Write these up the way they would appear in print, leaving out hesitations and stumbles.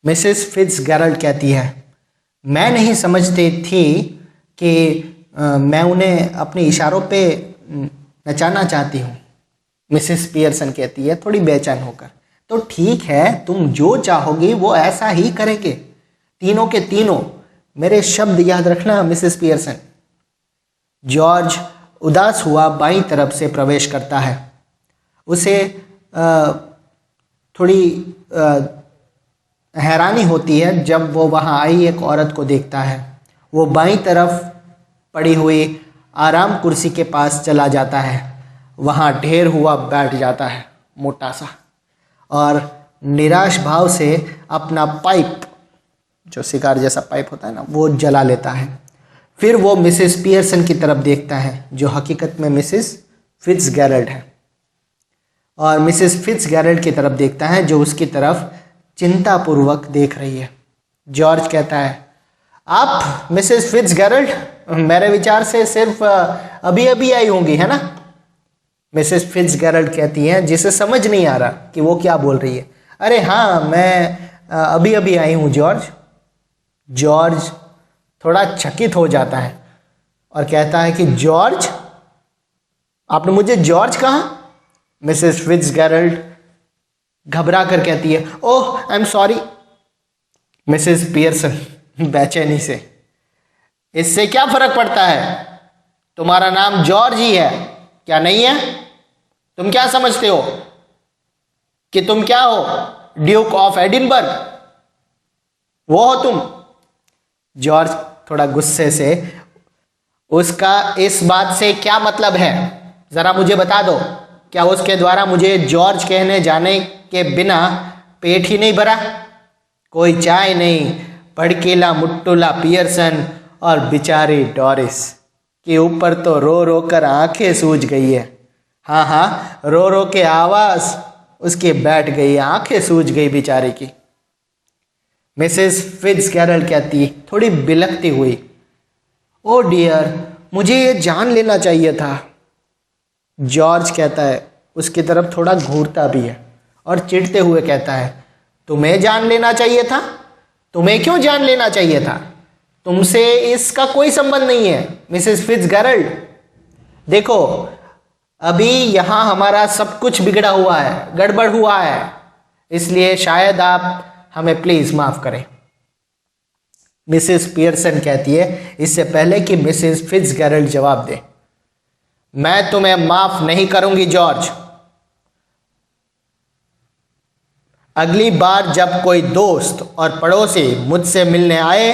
Mrs Fitzgerald कहती है, मैं नहीं समझती थी कि मैं उन्हें अपने इशारों पे नचाना चाहती हूँ। मिसेस पियर्सन कहती है थोड़ी बेचैन होकर, तो ठीक है, तुम जो चाहोगी वो ऐसा ही करेंगे, तीनों के तीनों। मेरे शब्द याद रखना मिसेस पियर्सन। जॉर्ज उदास हुआ बाईं तरफ से प्रवेश करता है। उसे थोड़ी हैरानी होती है जब वो वहाँ आई एक औरत को देखता है। वो बाईं तरफ पड़ी हुई आराम कुर्सी के पास चला जाता है। वहाँ ढेर हुआ बैठ जाता है मोटा सा, और निराश भाव से अपना पाइप, जो सिगार जैसा पाइप होता है ना, वो जला लेता है। फिर वो मिसेस पियर्सन की तरफ देखता है, जो हकीकत में मिसेस फिट्जगेरल्ड है, और मिसेस फिट्जगेरल्ड की तरफ देखता है, जो उसकी तरफ चिंतापूर्वक देख रही है। जॉर्ज कहता है, आप मिसेस फिट्जगेरल्ड, मेरे विचार से सिर्फ अभी अभी आई होंगी, है ना? मिसेस फिट्जगेरल्ड कहती हैं, जिसे समझ नहीं आ रहा कि वो क्या बोल रही है। अरे हाँ, मैं अभी अभी आई हूँ जॉर्ज। जॉर्ज थोड़ा चकित हो जाता है और कहता है कि जॉर्ज, आपने मुझे जॉर्ज कहा? मिसेस फिट्जगेरल्ड घबरा कर कहती है, oh I am sorry. Mrs Pearson बेचैनी से, इससे क्या फर्क पड़ता है, तुम्हारा नाम जॉर्ज ही है, क्या नहीं है? तुम क्या समझते हो कि तुम क्या हो, ड्यूक ऑफ एडिनबर्ग? वो हो तुम? जॉर्ज थोड़ा गुस्से से, उसका इस बात से क्या मतलब है, जरा मुझे बता दो। क्या उसके द्वारा मुझे जॉर्ज कहने जाने के बिना पेट ही नहीं भरा? कोई चाय नहीं, भड़कीला मुट्टुला पियर्सन और बेचारी डोरिस के ऊपर तो रो रो कर आंखें सूज गई है। हाँ हाँ, रो रो के आवाज उसकी बैठ गई, आंखें सूज गई बेचारी की। मिसेस फिट्जगेरल्ड कहती, थोड़ी बिलखती हुई, ओ डियर, मुझे ये जान लेना चाहिए था। जॉर्ज कहता है, उसकी तरफ थोड़ा घूरता भी है और चिढ़ते हुए कहता है, तुम्हें जान लेना चाहिए था? तुम्हें क्यों जान लेना चाहिए था? तुमसे इसका कोई संबंध नहीं है मिसेस फिट्जगेरल्ड। देखो, अभी यहाँ हमारा सब कुछ बिगड़ा हुआ है, गड़बड़ हुआ है, इसलिए शायद आप हमें प्लीज माफ करें। मिसेस पियर्सन कहती है, इससे पहले कि मिसेस फिट्जगेरल्ड जवाब दे, मैं तुम्हें माफ नहीं करूंगी जॉर्ज। अगली बार जब कोई दोस्त और पड़ोसी मुझसे मिलने आए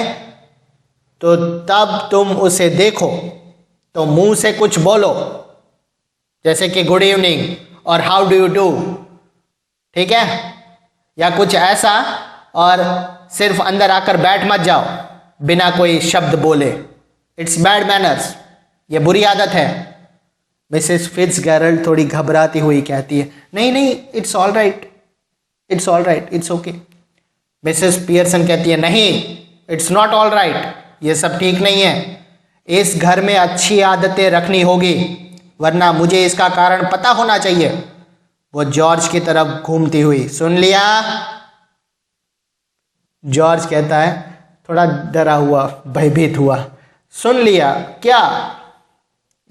तो तब तुम उसे देखो तो मुंह से कुछ बोलो, जैसे कि गुड इवनिंग और हाउ डू यू डू, ठीक है? या कुछ ऐसा, और सिर्फ अंदर आकर बैठ मत जाओ बिना कोई शब्द बोले। इट्स बैड मैनर्स, ये बुरी आदत है। मिसेस फिट्जगेरल्ड थोड़ी घबराती हुई कहती है, नहीं नहीं, it's all right, it's all right, it's okay. Mrs Pearson कहती है, नहीं, इट्स नॉट ऑल राइट, ये सब ठीक नहीं है। इस घर में अच्छी आदतें रखनी होगी, वरना मुझे इसका कारण पता होना चाहिए। वो जॉर्ज की तरफ घूमती हुई, सुन लिया? जॉर्ज कहता है, थोड़ा डरा हुआ, भयभीत हुआ, सुन लिया क्या?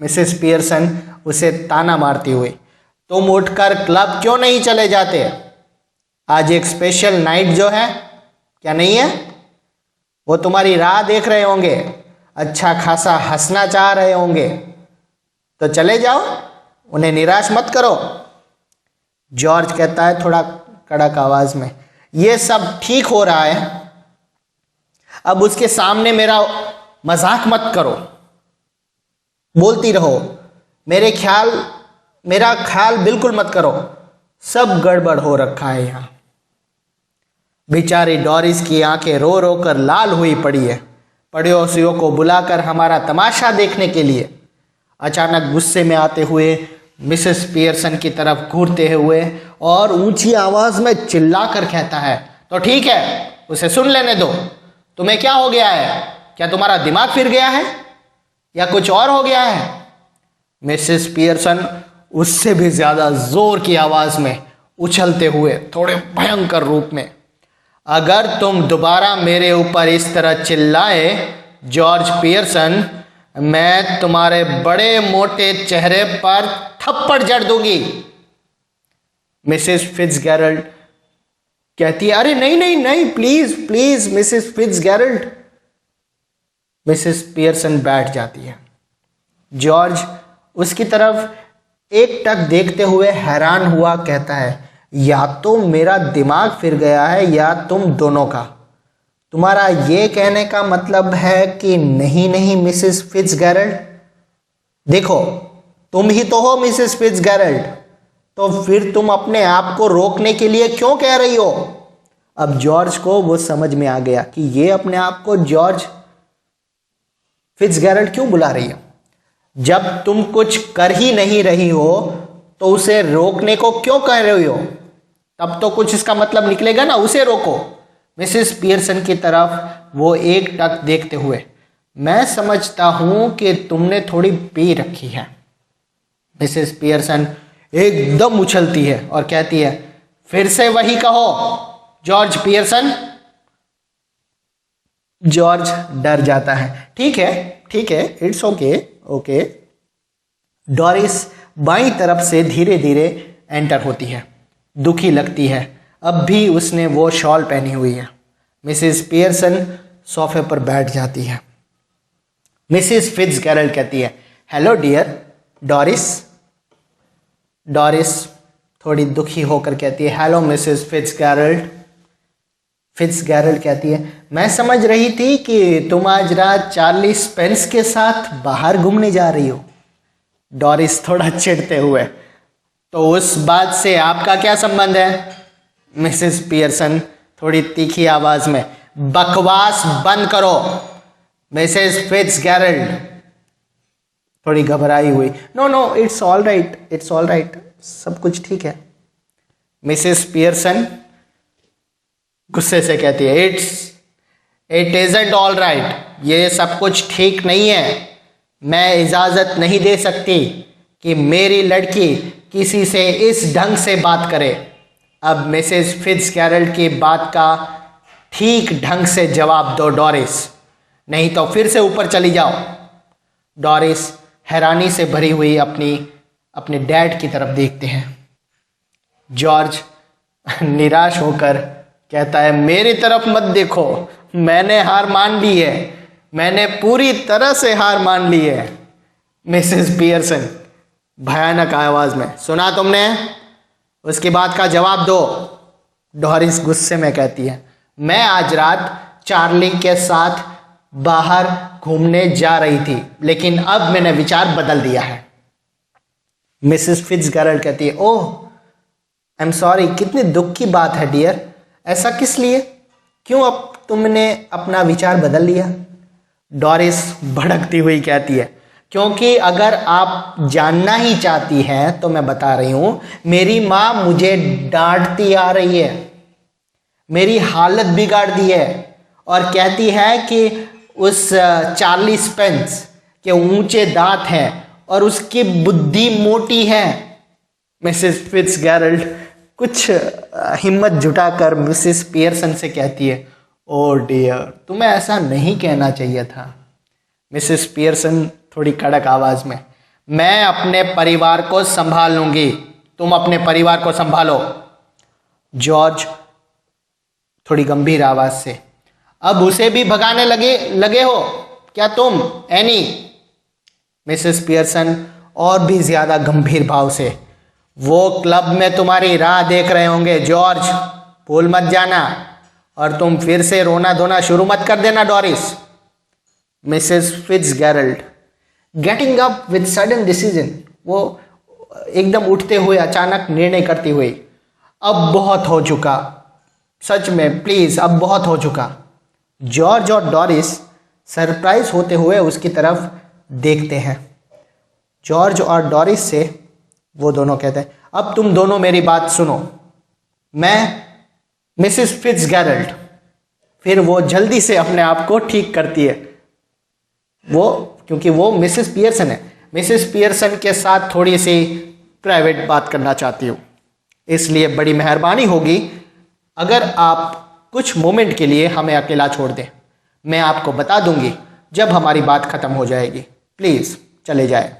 मिसेस पियर्सन उसे ताना मारती हुई, तुम उठकर क्लब क्यों नहीं चले जाते? आज एक स्पेशल नाइट जो है, क्या नहीं है? वो तुम्हारी राह देख रहे होंगे, अच्छा खासा हंसना चाह रहे होंगे, तो चले जाओ, उन्हें निराश मत करो। जॉर्ज कहता है थोड़ा कड़क आवाज में, ये सब ठीक हो रहा है, अब उसके सामने मेरा मजाक मत करो, बोलती रहो, मेरा ख्याल बिल्कुल मत करो, सब गड़बड़ हो रखा है यहाँ। बेचारी डोरिस की आंखें रो रो कर लाल हुई पड़ी है, पड़ोसियों को बुलाकर हमारा तमाशा देखने के लिए। अचानक गुस्से में आते हुए मिसेस पियर्सन की तरफ घूरते हुए और ऊंची आवाज में चिल्लाकर कहता है, तो ठीक है, उसे सुन लेने दो। तुम्हें क्या हो गया है? क्या तुम्हारा दिमाग फिर गया है या कुछ और हो गया है? मिसेस पियर्सन उससे भी ज्यादा जोर की आवाज में उछलते हुए, थोड़े भयंकर रूप में, अगर तुम दोबारा मेरे ऊपर इस तरह चिल्लाए जॉर्ज पियर्सन, मैं तुम्हारे बड़े मोटे चेहरे पर थप्पड़ जड़ दूंगी। मिसेस फिट्जगेरल्ड कहती है, अरे नहीं नहीं नहीं, please please Mrs Fitzgerald. Mrs Pearson बैठ जाती है। जॉर्ज उसकी तरफ एक टक देखते हुए हैरान हुआ कहता है, या तो मेरा दिमाग फिर गया है या तुम दोनों का। तुम्हारा ये कहने का मतलब है कि नहीं नहीं मिसेस फिट्जगेरल्ड, देखो तुम ही तो हो मिसेस फिट्जगेरल्ड, तो फिर तुम अपने आप को रोकने के लिए क्यों कह रही हो। अब जॉर्ज को वो समझ में आ गया कि ये अपने आप को जॉर्ज फिट्जगेरल्ड क्यों बुला रही है। जब तुम कुछ कर ही नहीं रही हो तो उसे रोकने को क्यों कह रही हो, तब तो कुछ इसका मतलब निकलेगा ना, उसे रोको। मिसेस पियर्सन की तरफ वो एक टक देखते हुए, मैं समझता हूं कि तुमने थोड़ी पी रखी है। मिसेस पियर्सन एकदम उछलती है और कहती है, फिर से वही कहो जॉर्ज पियर्सन। जॉर्ज डर जाता है। ठीक है, इट्स ओके ओके। डोरिस बाईं तरफ से धीरे धीरे एंटर होती है। दुखी लगती है, अब भी उसने वो शॉल पहनी हुई है। मिसेस पियर्सन सोफे पर बैठ जाती है। मिसेस फिट्जगेरल्ड कहती है, हेलो डियर डोरिस। डोरिस थोड़ी दुखी होकर कहती है, हेलो मिसेस फिट्जगेरल्ड। फिट्जगेरल्ड कहती है, मैं समझ रही थी कि तुम आज रात चार्ली स्पेंस के साथ बाहर घूमने जा रही हो। डोरिस थोड़ा चिढ़ते हुए, तो उस बात से आपका क्या संबंध है। मिसेस पियर्सन थोड़ी तीखी आवाज में, बकवास बंद करो। मिसेस फिट्जगेरल्ड थोड़ी घबराई हुई, नो इट्स ऑल राइट, सब कुछ ठीक है। मिसेस पियर्सन गुस्से से कहती है, इट इजंट ऑल राइट, ये सब कुछ ठीक नहीं है। मैं इजाजत नहीं दे सकती कि मेरी लड़की किसी से इस ढंग से बात करे। अब मिसेस फिट्जगेरल्ड की बात का ठीक ढंग से जवाब दो डोरिस, नहीं तो फिर से ऊपर चली जाओ। डोरिस हैरानी से भरी हुई अपने डैड की तरफ देखते हैं। जॉर्ज निराश होकर कहता है, मेरी तरफ मत देखो, मैंने हार मान ली है, मैंने पूरी तरह से हार मान ली है। मिसेस पियर्सन भयानक आवाज में, सुना तुमने, उसकी बात का जवाब दो। डोरिस गुस्से में कहती है, मैं आज रात चार्ली के साथ बाहर घूमने जा रही थी, लेकिन अब मैंने विचार बदल दिया है। मिसेस फिट्जगेरल्ड कहती है, ओह आई एम सॉरी, कितनी दुख की बात है डियर, ऐसा किस लिए, क्यों अब तुमने अपना विचार बदल लिया। डोरिस भड़कती हुई कहती है, क्योंकि अगर आप जानना ही चाहती हैं तो मैं बता रही हूं, मेरी माँ मुझे डांटती आ रही है, मेरी हालत बिगाड़ दी है और कहती है कि उस चार्ली स्पेंस के ऊंचे दांत हैं और उसकी बुद्धि मोटी है। मिसेस फिट्जगेरल्ड कुछ हिम्मत जुटाकर मिसेस पियर्सन से कहती है, ओ डियर, तुम्हें ऐसा नहीं कहना चाहिए था। मिसेस पियर्सन थोड़ी कड़क आवाज में, मैं अपने परिवार को संभाल लूंगी, तुम अपने परिवार को संभालो। जॉर्ज थोड़ी गंभीर आवाज से, अब उसे भी भगाने लगे हो क्या तुम एनी। मिसेस पियर्सन और भी ज्यादा गंभीर भाव से, वो क्लब में तुम्हारी राह देख रहे होंगे जॉर्ज, भूल मत जाना, और तुम फिर से रोना धोना शुरू मत कर देना Doris. Mrs Fitzgerald getting up with sudden decision, वो एकदम उठते हुए अचानक निर्णय करती हुई, अब बहुत हो चुका, सच में प्लीज अब बहुत हो चुका। जॉर्ज और डोरिस सरप्राइज होते हुए उसकी तरफ देखते हैं। जॉर्ज और डोरिस से वो दोनों कहते हैं, अब तुम दोनों मेरी बात सुनो, मैं मिसेस फिट्जगेरल्ड। फिर वो जल्दी से अपने आप को ठीक करती है, वो क्योंकि वो मिसेस पियर्सन है, मिसेस पियर्सन के साथ थोड़ी सी प्राइवेट बात करना चाहती हूँ, इसलिए बड़ी मेहरबानी होगी अगर आप कुछ मोमेंट के लिए हमें अकेला छोड़ दें। मैं आपको बता दूंगी जब हमारी बात खत्म हो जाएगी। प्लीज़ चले जाए।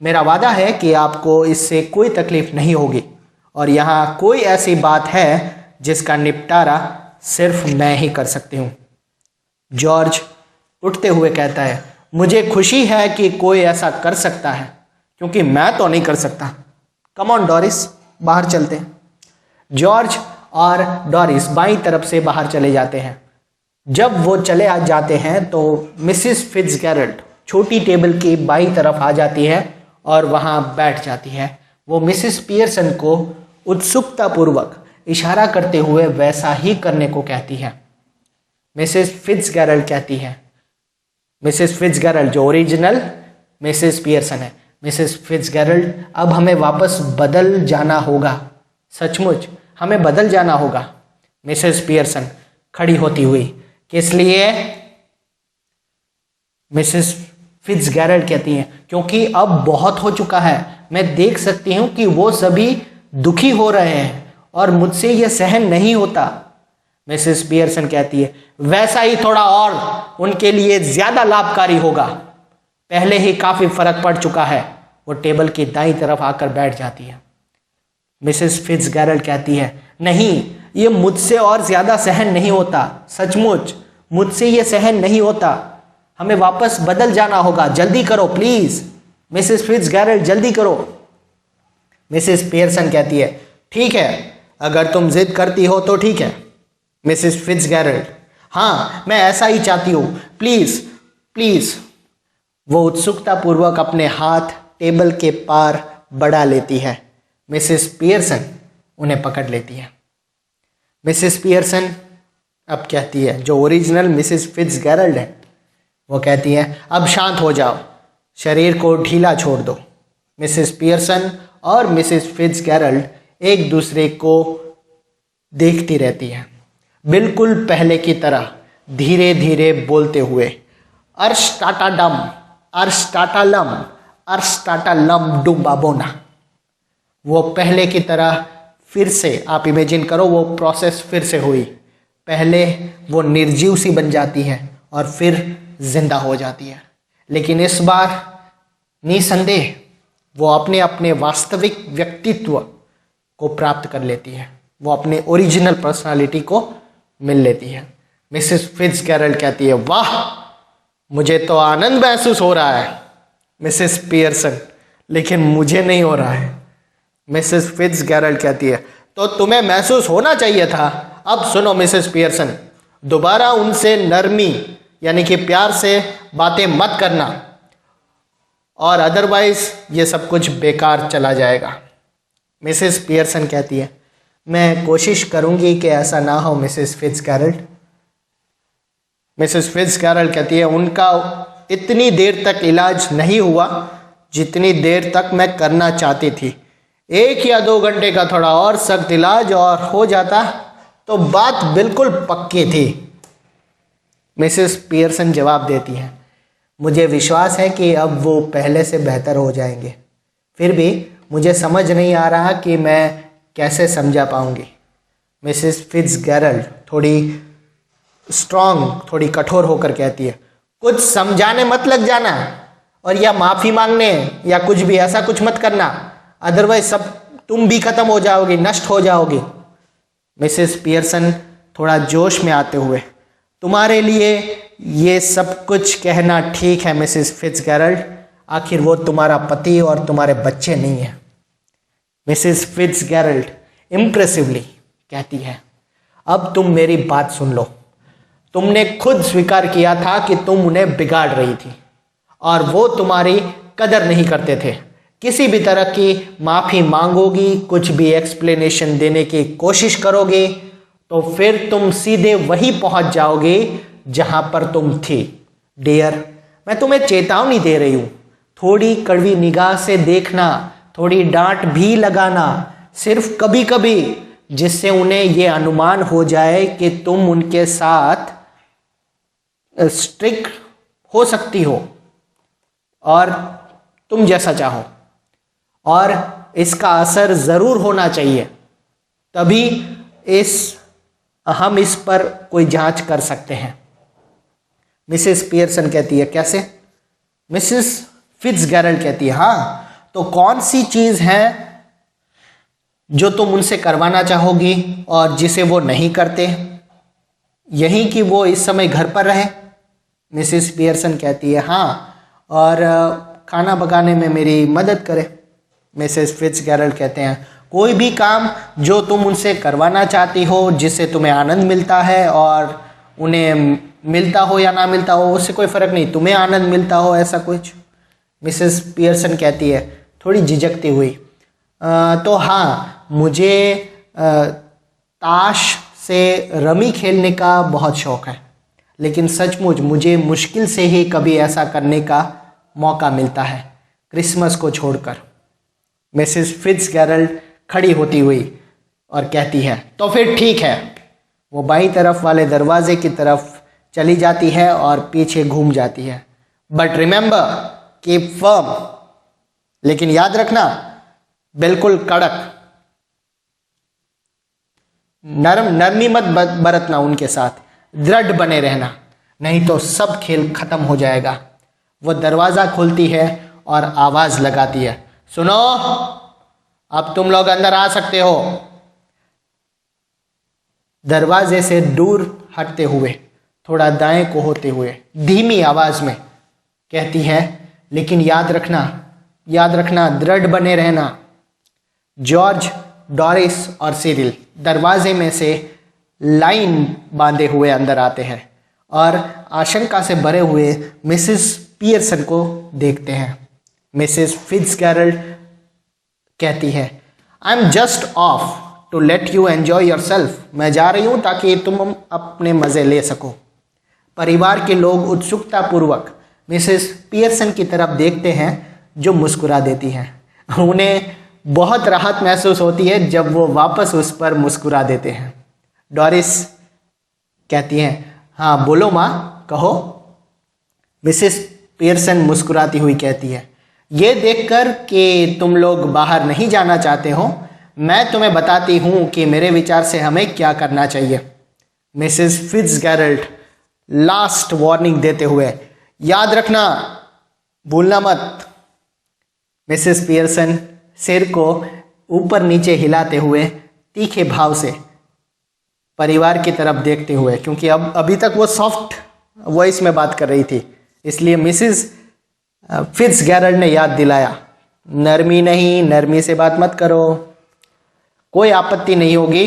मेरा वादा है कि आपको इससे कोई तकलीफ नहीं होगी और यहाँ कोई ऐसी बात है जिसका निपटारा सिर्फ मैं ही कर सकती हूँ। जॉर्ज उठते हुए कहता है, मुझे खुशी है कि कोई ऐसा कर सकता है क्योंकि मैं तो नहीं कर सकता। कम ऑन डोरिस, बाहर चलते हैं। जॉर्ज और डोरिस बाईं तरफ से बाहर चले जाते हैं। जब वो चले आ जाते हैं तो मिसिस फिट्जगेरल्ड छोटी टेबल की बाईं तरफ आ जाती है और वहाँ बैठ जाती है। वो मिसिस पियर्सन को उत्सुकतापूर्वक इशारा करते हुए वैसा ही करने को कहती है। मिसिस फिट्जगेरल्ड कहती है, मिसिस फिट्जगेरल्ड जो ओरिजिनल मिसिस पियर्सन है, मिसिस फिट्जगेरल्ड अब हमें वापस बदल जाना होगा। सचमुच हमें बदल जाना होगा। मिसेस पियर्सन खड़ी होती हुई, किस लिए? मिसेस फिट्जगेरल्ड कहती हैं, क्योंकि अब बहुत हो चुका है। मैं देख सकती हूं कि वो सभी दुखी हो रहे हैं और मुझसे यह सहन नहीं होता। मिसेस पियर्सन कहती है, वैसा ही थोड़ा और उनके लिए ज्यादा लाभकारी होगा। पहले ही काफी फर्क पड़ चुका है। वो टेबल की दाईं तरफ आकर बैठ जाती है। मिसेस फिट्जगेरल्ड कहती है, नहीं, ये मुझसे और ज्यादा सहन नहीं होता। सचमुच मुझसे ये सहन नहीं होता। हमें वापस बदल जाना होगा। जल्दी करो प्लीज मिसेस फिट्जगेरल्ड, जल्दी करो। मिसेस पियर्सन कहती है, ठीक है, अगर तुम जिद करती हो तो ठीक है। मिसेस फिट्जगेरल्ड, हाँ, मैं ऐसा ही चाहती हूँ, प्लीज प्लीज। वो उत्सुकतापूर्वक अपने हाथ टेबल के पार बढ़ा लेती है। मिसेस पियर्सन उन्हें पकड़ लेती है। मिसेस पियर्सन अब कहती है, जो ओरिजिनल मिसेस फिट्जगेरल्ड है, वो कहती है, अब शांत हो जाओ, शरीर को ढीला छोड़ दो। मिसेस पियर्सन और मिसेस फिट्जगेरल्ड एक दूसरे को देखती रहती हैं, बिल्कुल पहले की तरह धीरे धीरे बोलते हुए, अर्शटाटाडम अर्शटाटालम अर्शटाटालम डुम्बाबोना। वो पहले की तरह फिर से, आप इमेजिन करो, वो प्रोसेस फिर से हुई। पहले वो निर्जीव सी बन जाती है और फिर जिंदा हो जाती है, लेकिन इस बार निसंदेह वो अपने अपने वास्तविक व्यक्तित्व को प्राप्त कर लेती है। वो अपने ओरिजिनल पर्सनालिटी को मिल लेती है। मिसेस फिट्जगेरल्ड कहती है, वाह, मुझे तो आनंद महसूस हो रहा है मिसेस पियर्सन, लेकिन मुझे नहीं हो रहा है। मिसेस फिट्जगेरल्ड कहती है, तो तुम्हें महसूस होना चाहिए था। अब सुनो मिसेस पियर्सन, दोबारा उनसे नरमी यानी कि प्यार से बातें मत करना, और अदरवाइज ये सब कुछ बेकार चला जाएगा। मिसेस पियर्सन कहती है, मैं कोशिश करूंगी कि ऐसा ना हो मिसेस फिट्जगेरल्ड। मिसेस फिट्जगेरल्ड कहती है, उनका इतनी देर तक इलाज नहीं हुआ जितनी देर तक मैं करना चाहती थी। 1 या 2 घंटे का थोड़ा और सख्त इलाज और हो जाता तो बात बिल्कुल पक्की थी। मिसेस पियर्सन जवाब देती हैं, मुझे विश्वास है कि अब वो पहले से बेहतर हो जाएंगे। फिर भी मुझे समझ नहीं आ रहा कि मैं कैसे समझा पाऊंगी। मिसेस फिट्जगेरल्ड थोड़ी स्ट्रांग, थोड़ी कठोर होकर कहती है, कुछ समझाने मत लग जाना और या माफ़ी मांगने या कुछ भी ऐसा कुछ मत करना, अदरवाइज सब तुम भी खत्म हो जाओगी, नष्ट हो जाओगी। मिसेस पियर्सन थोड़ा जोश में आते हुए, तुम्हारे लिए ये सब कुछ कहना ठीक है मिसेस फिट्जगेरल्ड, आखिर वो तुम्हारा पति और तुम्हारे बच्चे नहीं है। मिसेस फिट्जगेरल्ड इम्प्रेसिवली कहती है, अब तुम मेरी बात सुन लो। तुमने खुद स्वीकार किया था कि तुम उन्हें बिगाड़ रही थी और वो तुम्हारी कदर नहीं करते थे। किसी भी तरह की माफ़ी मांगोगी, कुछ भी एक्सप्लेनेशन देने की कोशिश करोगे तो फिर तुम सीधे वहीं पहुंच जाओगे जहां पर तुम थी। डियर, मैं तुम्हें चेतावनी दे रही हूं, थोड़ी कड़वी निगाह से देखना, थोड़ी डांट भी लगाना, सिर्फ कभी कभी, जिससे उन्हें यह अनुमान हो जाए कि तुम उनके साथ स्ट्रिक्ट हो सकती हो और तुम जैसा चाहो, और इसका असर ज़रूर होना चाहिए। तभी इस हम इस पर कोई जांच कर सकते हैं। मिसेस पियर्सन कहती है कैसे? मिसेस फिट्जगेरल्ड कहती है हाँ, तो कौन सी चीज़ है जो तुम उनसे करवाना चाहोगी और जिसे वो नहीं करते? यही कि वो इस समय घर पर रहे। मिसेस पियर्सन कहती है हाँ, और खाना पकाने में मेरी मदद करे। मिसेस फिट्जगेरल्ड कहते हैं कोई भी काम जो तुम उनसे करवाना चाहती हो, जिससे तुम्हें आनंद मिलता है, और उन्हें मिलता हो या ना मिलता हो उससे कोई फ़र्क नहीं, तुम्हें आनंद मिलता हो ऐसा कुछ। मिसेस पियर्सन कहती है थोड़ी झिझकती हुई, तो हाँ, मुझे ताश से रमी खेलने का बहुत शौक़ है, लेकिन सचमुच मुझे मुश्किल से ही कभी ऐसा करने का मौका मिलता है, क्रिसमस को छोड़कर। मिसेस फिट्जगेरल्ड खड़ी होती हुई और कहती है तो फिर ठीक है। वो बाईं तरफ वाले दरवाजे की तरफ चली जाती है और पीछे घूम जाती है। बट रिमेंबर, कीप फर्म, लेकिन याद रखना बिल्कुल कड़क, नरमी मत बरतना उनके साथ, दृढ़ बने रहना, नहीं तो सब खेल खत्म हो जाएगा। वो दरवाज़ा खोलती है और आवाज़ लगाती है सुनो, अब तुम लोग अंदर आ सकते हो। दरवाजे से दूर हटते हुए, थोड़ा दाएं को होते हुए, धीमी आवाज़ में कहती है लेकिन याद रखना दृढ़ बने रहना। जॉर्ज, डोरिस और सिरिल दरवाजे में से लाइन बांधे हुए अंदर आते हैं और आशंका से भरे हुए मिसेस पियर्सन को देखते हैं। मिसेस फिट्जगेरल्ड कहती है I am just off to let you enjoy yourself. मैं जा रही हूँ ताकि तुम अपने मज़े ले सको। परिवार के लोग उत्सुकतापूर्वक मिसेस पियर्सन की तरफ देखते हैं जो मुस्कुरा देती हैं। उन्हें बहुत राहत महसूस होती है जब वो वापस उस पर मुस्कुरा देते हैं। डोरिस कहती हैं हाँ बोलो माँ, कहो। मिसेस पियर्सन मुस्कुराती हुई कहती है ये देखकर कि तुम लोग बाहर नहीं जाना चाहते हो, मैं तुम्हें बताती हूँ कि मेरे विचार से हमें क्या करना चाहिए। मिसेस फिट्जगेरल्ड लास्ट वार्निंग देते हुए याद रखना, भूलना मत। मिसेस पियर्सन सिर को ऊपर नीचे हिलाते हुए तीखे भाव से परिवार की तरफ देखते हुए, क्योंकि अब अभी तक वो सॉफ्ट वॉइस में बात कर रही थी, इसलिए मिसेस फिट्जगेरल्ड ने याद दिलाया नरमी नहीं, नरमी से बात मत करो, कोई आपत्ति नहीं होगी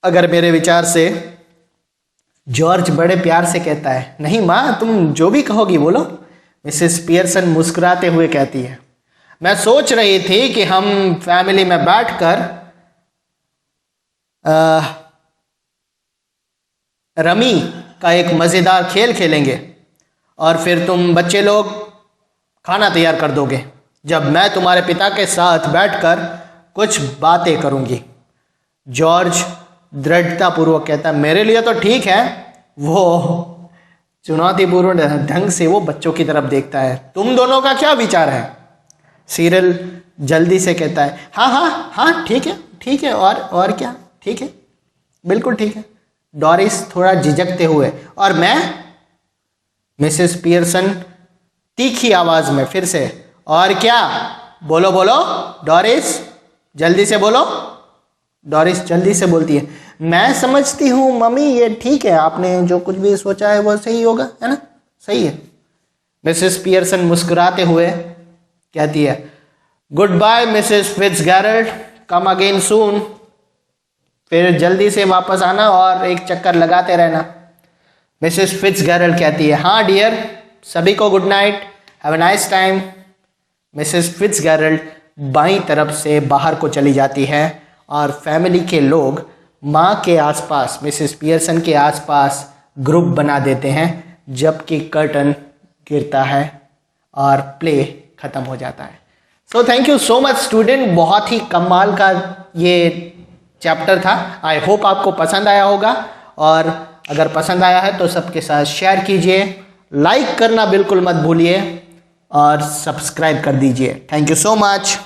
अगर मेरे विचार से। जॉर्ज बड़े प्यार से कहता है नहीं माँ, तुम जो भी कहोगी बोलो। मिसेस पियर्सन मुस्कुराते हुए कहती है मैं सोच रही थी कि हम फैमिली में बैठकर रमी का एक मज़ेदार खेल खेलेंगे और फिर तुम बच्चे लोग खाना तैयार कर दोगे जब मैं तुम्हारे पिता के साथ बैठकर कुछ बातें करूंगी। जॉर्ज दृढ़तापूर्वक कहता है मेरे लिए तो ठीक है। वो चुनौतीपूर्ण ढंग से वो बच्चों की तरफ देखता है। तुम दोनों का क्या विचार है? सिरिल जल्दी से कहता है हाँ हाँ हाँ ठीक है और क्या, ठीक है, बिल्कुल ठीक है। डोरिस थोड़ा झिझकते हुए और मैं? मिसेस पियर्सन तीखी आवाज में फिर से और क्या, बोलो बोलो डोरिस, जल्दी से बोलो। डोरिस जल्दी से बोलती है मैं समझती हूँ मम्मी, ये ठीक है, आपने जो कुछ भी सोचा है वो सही होगा, है ना, सही है। मिसेस पियर्सन मुस्कुराते हुए कहती है good by Mrs Fitzgerald, come again सून। फिर जल्दी से वापस आना और एक चक्कर लगाते रहना। मिसेस फिट्जगेरल्ड कहती है हाँ डियर, सभी को good night, have a nice time. Mrs Fitzgerald बाईं तरफ से बाहर को चली जाती है और फैमिली के लोग माँ के आसपास, मिसेस पियर्सन के आसपास ग्रुप बना देते हैं, जबकि कर्टन गिरता है और प्ले ख़त्म हो जाता है। So thank you so much student, बहुत ही कमाल का ये चैप्टर था। आई होप आपको पसंद आया होगा, और अगर पसंद आया है तो सबके साथ शेयर कीजिए, लाइक करना बिल्कुल मत भूलिए और सब्सक्राइब कर दीजिए। Thank you so much.